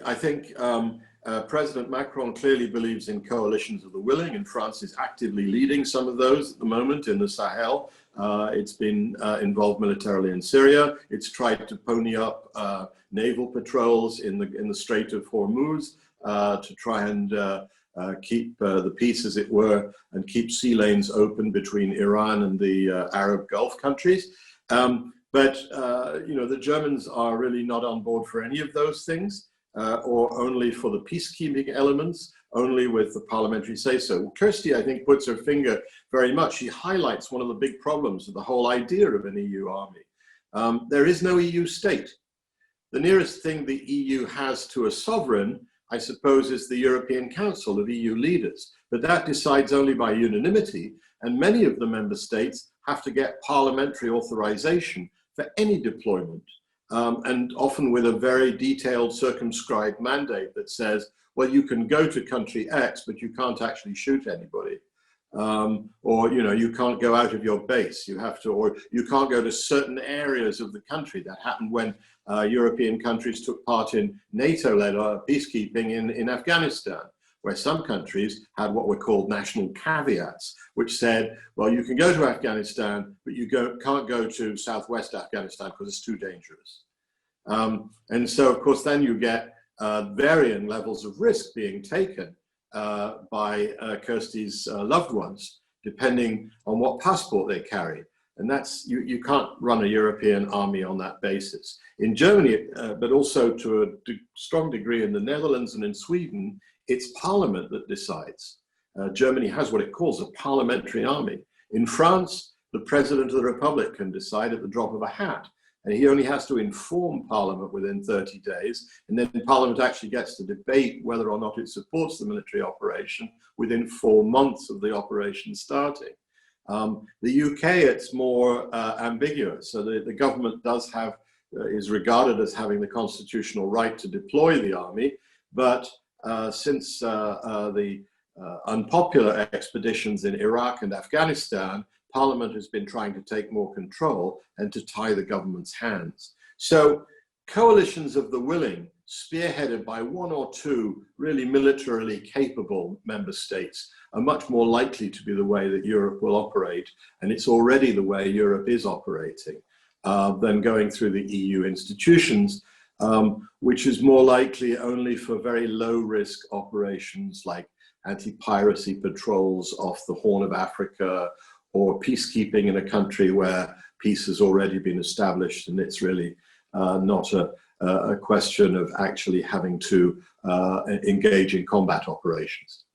I think President Macron clearly believes in coalitions of the willing, and France is actively leading some of those at the moment in the Sahel. It's been involved militarily in Syria. It's tried to pony up naval patrols in the Strait of Hormuz to try and keep the peace, as it were, and keep sea lanes open between Iran and the Arab Gulf countries. But the Germans are really not on board for any of those things, or only for the peacekeeping elements, only with the parliamentary say-so. Kirsty, I think, puts her finger very much. She highlights one of the big problems of the whole idea of an EU army. There is no EU state. The nearest thing the EU has to a sovereign, I suppose, is the European Council of EU leaders, but that decides only by unanimity, and many of the member states have to get parliamentary authorization for any deployment, and often with a very detailed, circumscribed mandate that says, well, you can go to country X, but you can't actually shoot anybody. Or, you can't go out of your base. You have to, or you can't go to certain areas of the country. That happened when European countries took part in NATO-led peacekeeping in Afghanistan, where some countries had what were called national caveats, which said, well, you can go to Afghanistan, but you can't go to southwest Afghanistan because it's too dangerous. And so, of course, then you get varying levels of risk being taken by Kirsty's loved ones, depending on what passport they carry. And that's, you can't run a European army on that basis. In Germany, but also to a strong degree in the Netherlands and in Sweden, it's parliament that decides. Germany has what it calls a parliamentary army. In France, the president of the republic can decide at the drop of a hat, and he only has to inform parliament within 30 days, and then parliament actually gets to debate whether or not it supports the military operation within 4 months of the operation starting. The UK, it's more ambiguous. So the government does have, is regarded as having the constitutional right to deploy the army, but since the unpopular expeditions in Iraq and Afghanistan, Parliament has been trying to take more control and to tie the government's hands. So coalitions of the willing, spearheaded by 1 or 2 really militarily capable member states, are much more likely to be the way that Europe will operate, and it's already the way Europe is operating, than going through the EU institutions, which is more likely only for very low-risk operations like anti-piracy patrols off the Horn of Africa, or peacekeeping in a country where peace has already been established, and it's really not a question of actually having to engage in combat operations.